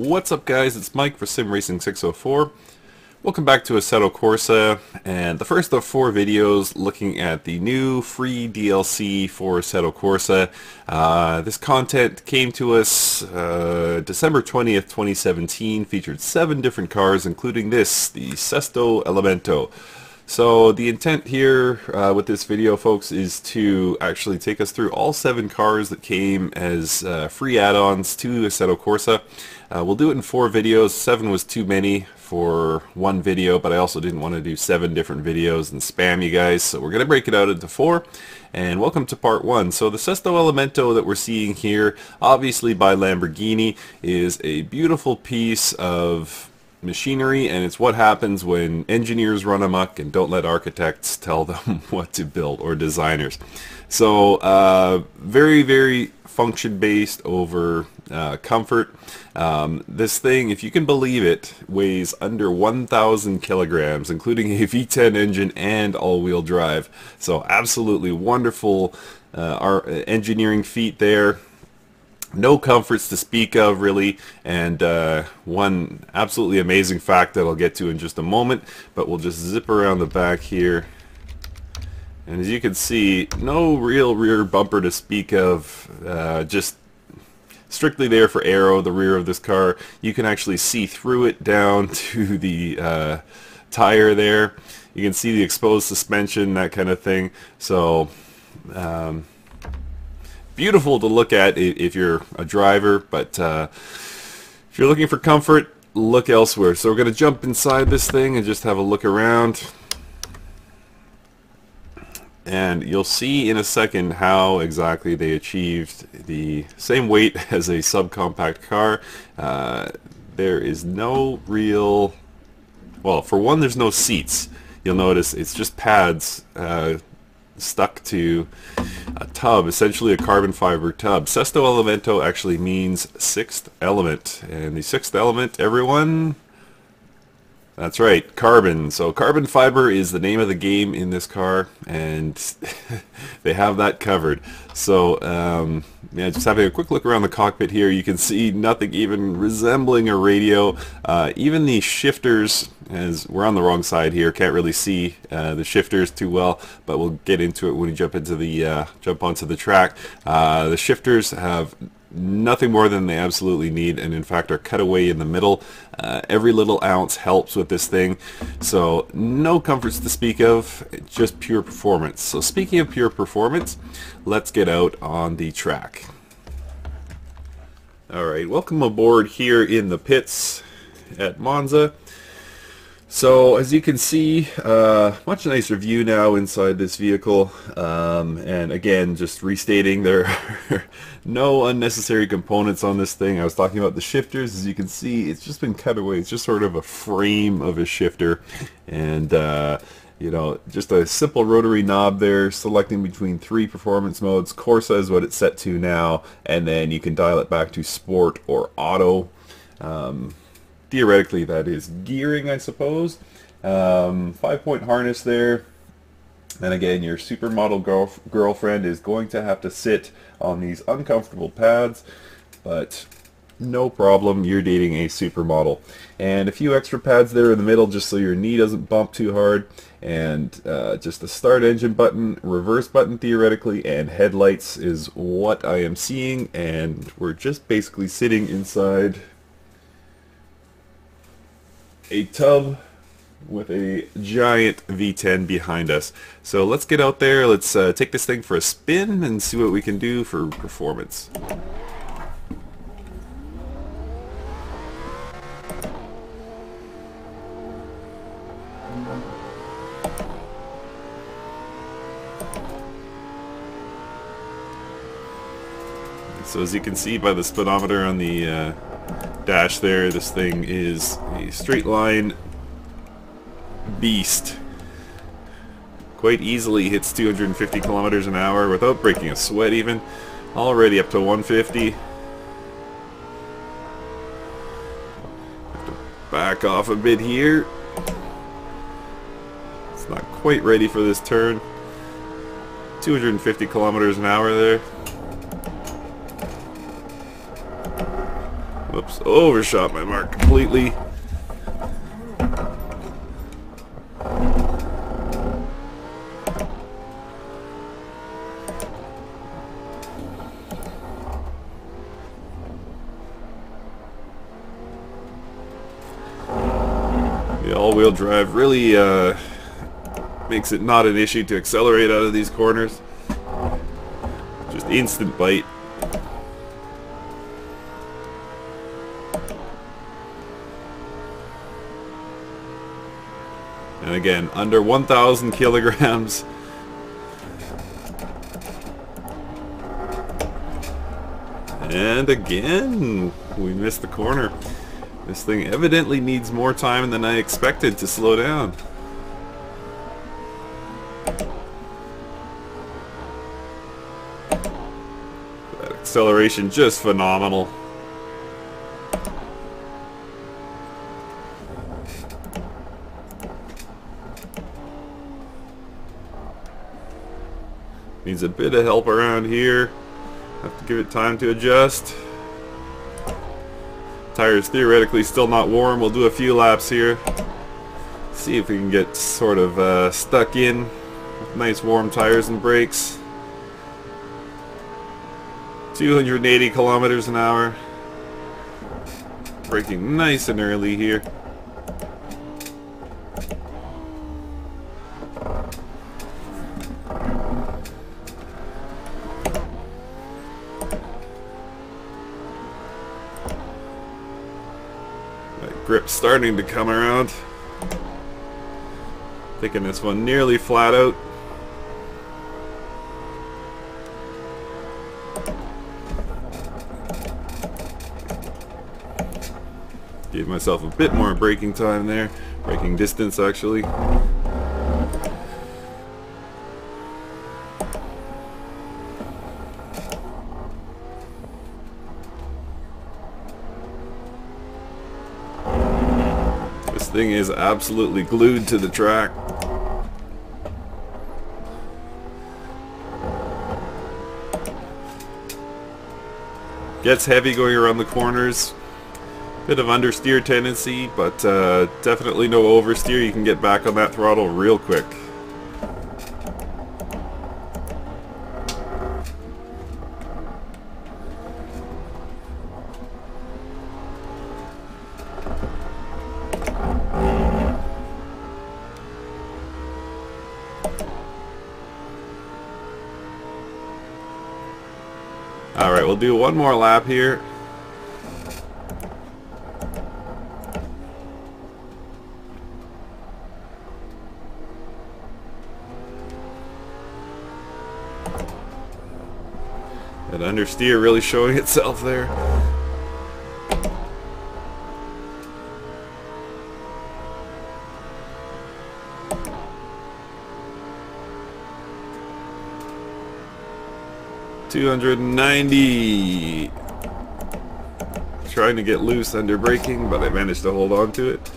What's up, guys? It's Mike for Sim Racing 604. Welcome back to Assetto Corsa, and the first of 4 videos looking at the new free DLC for Assetto Corsa. This content came to us December 20th, 2017, featured 7 different cars, including this, the Sesto Elemento. So the intent here with this video, folks, is to actually take us through all 7 cars that came as free add-ons to Assetto Corsa. We'll do it in 4 videos. 7 was too many for one video, but I also didn't want to do 7 different videos and spam you guys, so we're going to break it out into 4. And welcome to part 1. So the Sesto Elemento that we're seeing here, obviously by Lamborghini, is a beautiful piece of machinery, and it's what happens when engineers run amok and don't let architects tell them what to build, or designers. So very function based over comfort. This thing, if you can believe it, weighs under 1,000 kilograms, including a V10 engine and all-wheel drive. So absolutely wonderful our engineering feat there. No comforts to speak of, really, and one absolutely amazing fact that I'll get to in just a moment, but we'll just zip around the back here. And as you can see, no real rear bumper to speak of, just strictly there for aero, the rear of this car. You can actually see through it down to the tire there. You can see the exposed suspension, that kind of thing. So beautiful to look at if you're a driver, but if you're looking for comfort, look elsewhere. So we're going to jump inside this thing and just have a look around. And you'll see in a second how exactly they achieved the same weight as a subcompact car. There is no real... Well, for one, there's no seats. You'll notice it's just pads stuck to a tub, essentially a carbon fiber tub. Sesto Elemento actually means 6th element. And the 6th element, everyone... That's right, carbon. So carbon fiber is the name of the game in this car, and they have that covered. So yeah, just having a quick look around the cockpit here, you can see nothing even resembling a radio. Even the shifters, as we're on the wrong side here, can't really see the shifters too well, but we'll get into it when we jump onto the track. The shifters have nothing more than they absolutely need, and in fact are cut away in the middle. Every little ounce helps with this thing, so no comforts to speak of, just pure performance. So speaking of pure performance, let's get out on the track. Alright, welcome aboard here in the pits at Monza. So as you can see, much nicer view now inside this vehicle, and again, just restating, there are no unnecessary components on this thing. I was talking about the shifters. As you can see, it's just been cut away. It's just sort of a frame of a shifter, and you know, just a simple rotary knob there, selecting between 3 performance modes. Corsa is what it's set to now, and then you can dial it back to sport or auto. Theoretically, that is gearing, I suppose. 5-point harness there. And again, your supermodel girlfriend is going to have to sit on these uncomfortable pads, but no problem, you're dating a supermodel. And a few extra pads there in the middle just so your knee doesn't bump too hard. And just the start engine button, reverse button theoretically, and headlights is what I am seeing. And we're just basically sitting inside a tub with a giant V10 behind us. So let's get out there, let's take this thing for a spin and see what we can do for performance. So as you can see by the speedometer on the dash there, this thing is a straight line beast. Quite easily hits 250 kilometers an hour without breaking a sweat even. Already up to 150. Have to back off a bit here. It's not quite ready for this turn. 250 kilometers an hour there. Oops, overshot my mark completely. The all-wheel drive really makes it not an issue to accelerate out of these corners. Just instant bite. And again, under 1,000 kilograms. And again, we missed the corner. This thing evidently needs more time than I expected to slow down. That acceleration just phenomenal. Needs a bit of help around here. Have to give it time to adjust. Tires theoretically still not warm. We'll do a few laps here. See if we can get sort of stuck in with nice warm tires and brakes. 280 kilometers an hour. Braking nice and early here. Grip starting to come around. Taking this one nearly flat out. Gave myself a bit more braking time there. Braking distance actually. This thing is absolutely glued to the track. Gets heavy going around the corners. Bit of understeer tendency, but definitely no oversteer. You can get back on that throttle real quick. Alright, we'll do one more lap here. That understeer really showing itself there. $290. Trying to get loose under braking, but I managed to hold on to it.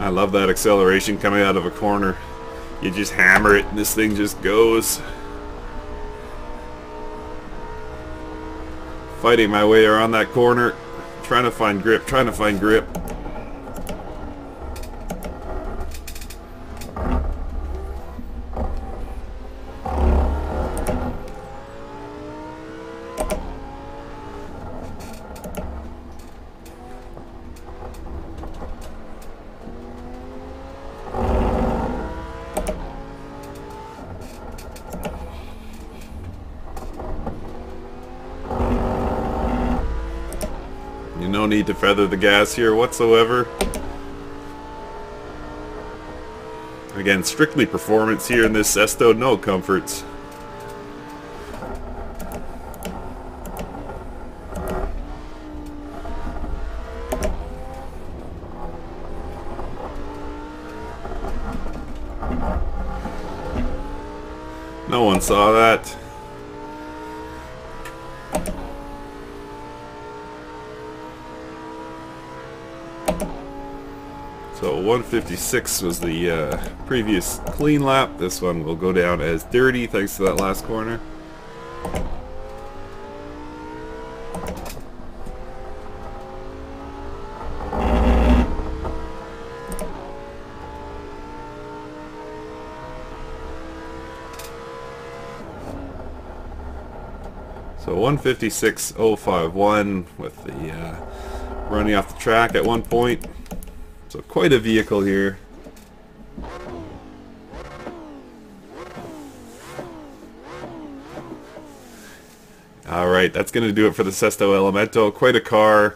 I love that acceleration coming out of a corner. You just hammer it and this thing just goes. Fighting my way around that corner. Trying to find grip, trying to find grip. No need to feather the gas here whatsoever. Again, strictly performance here in this Sesto, no comforts. No one saw that. So 156 was the previous clean lap. This one will go down as dirty thanks to that last corner. So 156.051 with the running off the track at one point. So quite a vehicle here. Alright, that's going to do it for the Sesto Elemento. Quite a car.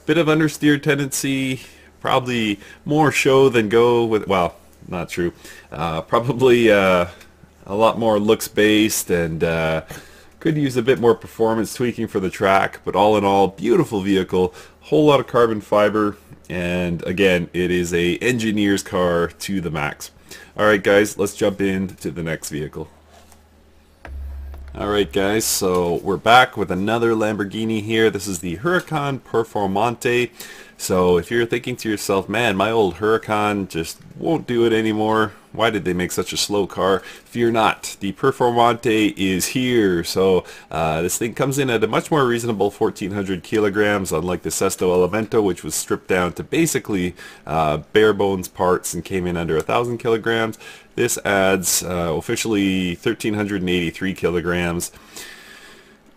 Bit of understeer tendency. Probably more show than go with, well, not true. Probably a lot more looks based and could use a bit more performance tweaking for the track, but all in all, beautiful vehicle, whole lot of carbon fiber, and again, it is a engineer's car to the max. Alright guys, let's jump into the next vehicle. Alright guys, so we're back with another Lamborghini here. This is the Huracan Performante. So if you're thinking to yourself, man, my old Huracan just won't do it anymore, why did they make such a slow car? Fear not, the Performante is here. So this thing comes in at a much more reasonable 1,400 kilograms, unlike the Sesto Elemento, which was stripped down to basically bare bones parts and came in under 1,000 kilograms. This adds officially 1,383 kilograms.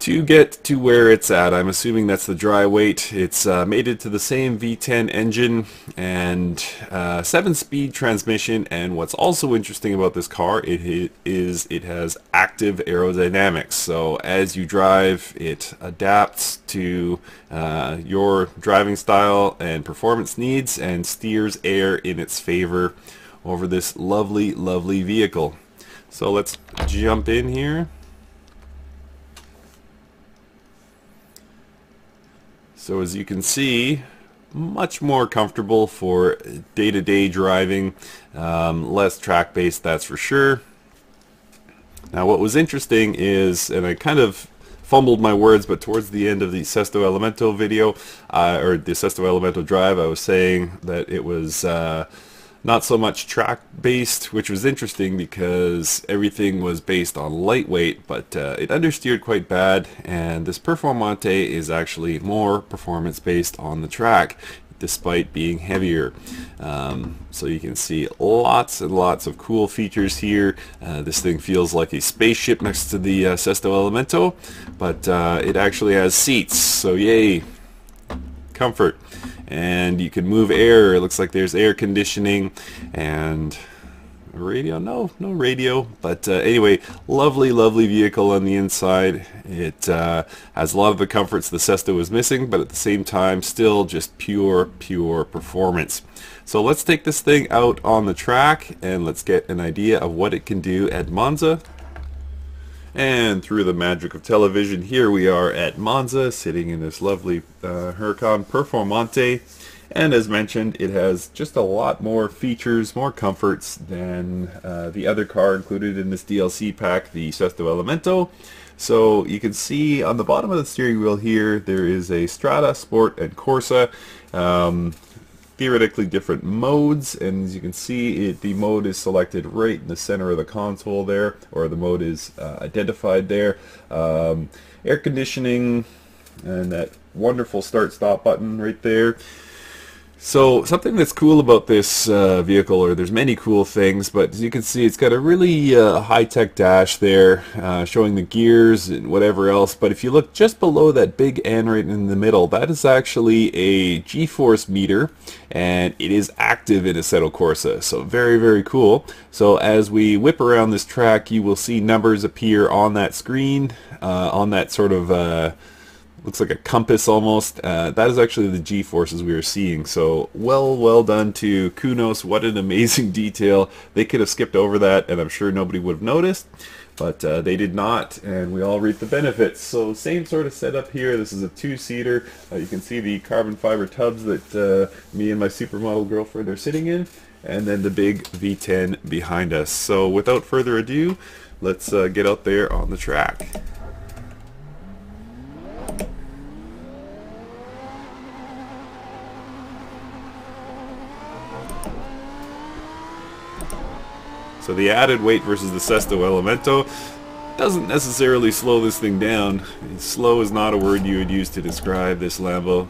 To get to where it's at, I'm assuming that's the dry weight. It's mated to the same V10 engine and 7-speed transmission. And what's also interesting about this car is it has active aerodynamics. So as you drive, it adapts to your driving style and performance needs and steers air in its favor over this lovely, lovely vehicle. So let's jump in here. So as you can see, much more comfortable for day-to-day driving, less track-based, that's for sure. Now what was interesting is, and I kind of fumbled my words, but towards the end of the Sesto Elemento video, or the Sesto Elemento drive, I was saying that it was not so much track-based, which was interesting because everything was based on lightweight, but it understeered quite bad, and this Performante is actually more performance-based on the track, despite being heavier. So you can see lots and lots of cool features here. This thing feels like a spaceship next to the Sesto Elemento, but it actually has seats, so yay, comfort. And you can move air. It looks like there's air conditioning and radio. No radio, but anyway, lovely, lovely vehicle on the inside. It has a lot of the comforts the Sesto was missing, but at the same time still just pure performance. So let's take this thing out on the track and let's get an idea of what it can do at Monza. And through the magic of television, here we are at Monza, sitting in this lovely Huracan Performante. And as mentioned, it has just a lot more features, more comforts than the other car included in this DLC pack, the Sesto Elemento. So you can see on the bottom of the steering wheel here, there is a Strada, Sport, and Corsa. Theoretically different modes, and as you can see, the mode is selected right in the center of the console there, or the mode is identified there. Air conditioning and that wonderful start-stop button right there. So something that's cool about this vehicle, or there's many cool things, but as you can see, it's got a really high-tech dash there, showing the gears and whatever else. But if you look just below that big N right in the middle, that is actually a G-force meter, and it is active in Assetto Corsa. So very, very cool. So as we whip around this track, you will see numbers appear on that screen, on that sort of looks like a compass almost. That is actually the G-forces we are seeing. So well done to Kunos. What an amazing detail. They could have skipped over that and I'm sure nobody would have noticed, but they did not, and we all reap the benefits. So same sort of setup here. This is a two-seater. You can see the carbon fiber tubs that me and my supermodel girlfriend are sitting in, and then the big V10 behind us. So without further ado, let's get out there on the track. So the added weight versus the Sesto Elemento doesn't necessarily slow this thing down. Slow is not a word you would use to describe this Lambo.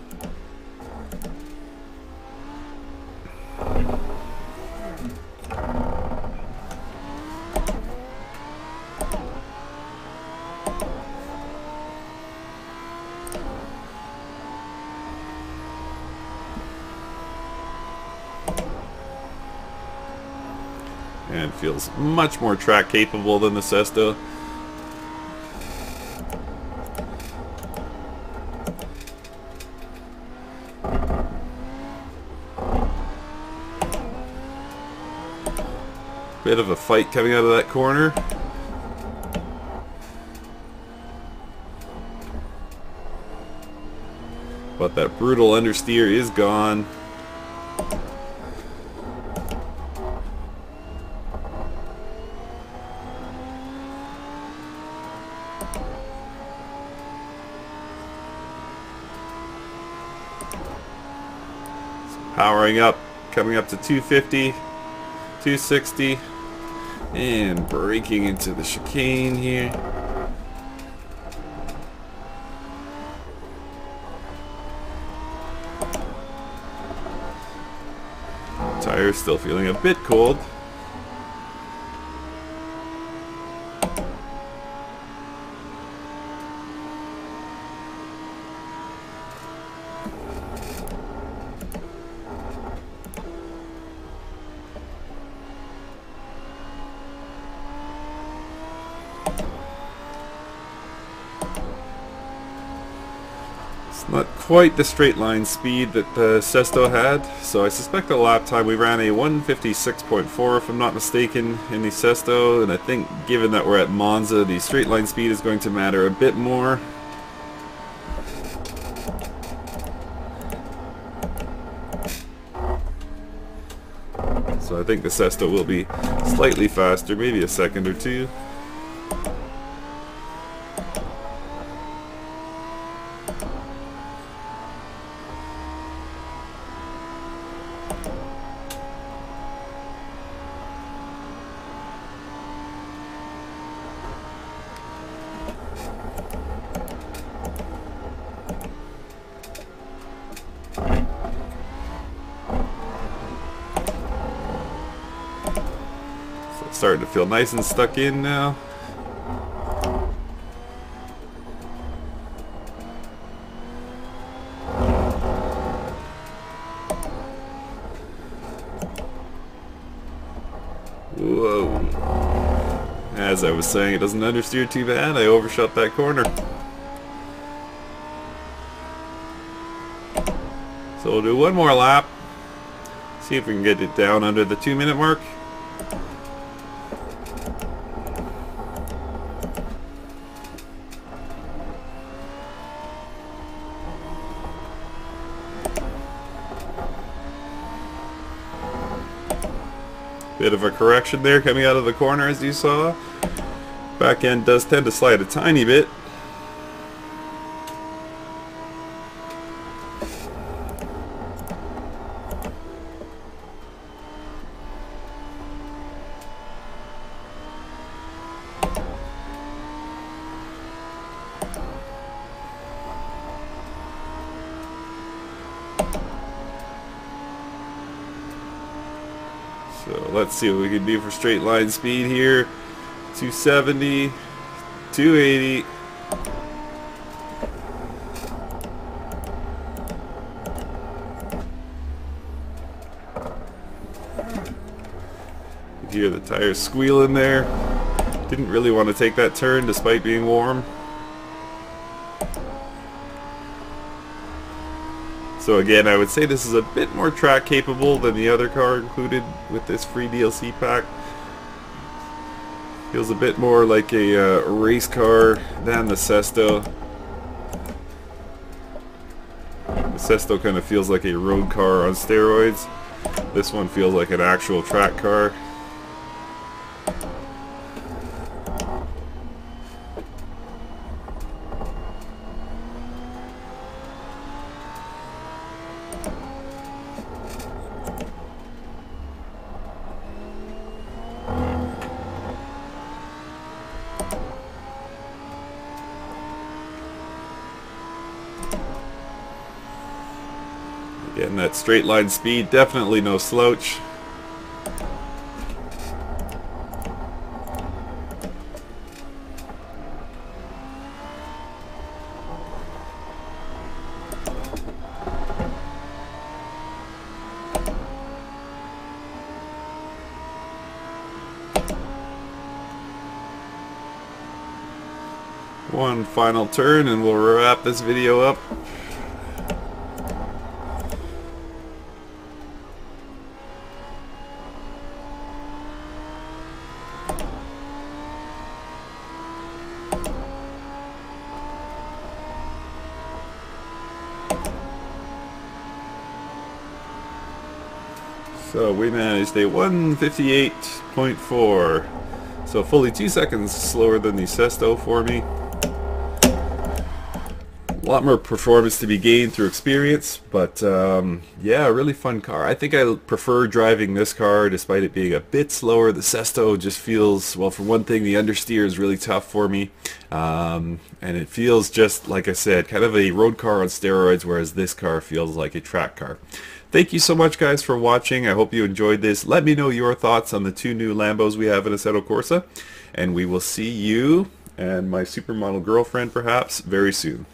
And feels much more track capable than the Sesto. Bit of a fight coming out of that corner. But that brutal understeer is gone. Powering up, coming up to 250, 260, and braking into the chicane here. Tires still feeling a bit cold. Not quite the straight line speed that the Sesto had, so I suspect the lap time we ran a 156.4 if I'm not mistaken in the Sesto, and I think given that we're at Monza, the straight line speed is going to matter a bit more. So I think the Sesto will be slightly faster, maybe a second or two. Starting to feel nice and stuck in now. Whoa. As I was saying, it doesn't understeer too bad. I overshot that corner. So we'll do one more lap. See if we can get it down under the 2-minute mark. Bit of a correction there coming out of the corner, as you saw. Back end does tend to slide a tiny bit. So let's see what we can do for straight line speed here. 270, 280. You hear the tires squealing there. Didn't really want to take that turn despite being warm. So again, I would say this is a bit more track capable than the other car included with this free DLC pack. Feels a bit more like a race car than the Sesto. The Sesto kind of feels like a road car on steroids. This one feels like an actual track car. Getting that straight line speed, definitely no slouch. One final turn and we'll wrap this video up. So we managed a 158.4. So fully 2 seconds slower than the Sesto for me. A lot more performance to be gained through experience, but yeah, a really fun car. I think I prefer driving this car despite it being a bit slower. The Sesto just feels, well, for one thing, the understeer is really tough for me, and it feels just, like I said, kind of a road car on steroids, whereas this car feels like a track car. Thank you so much, guys, for watching. I hope you enjoyed this. Let me know your thoughts on the two new Lambos we have in Assetto Corsa, and we will see you and my supermodel girlfriend, perhaps, very soon.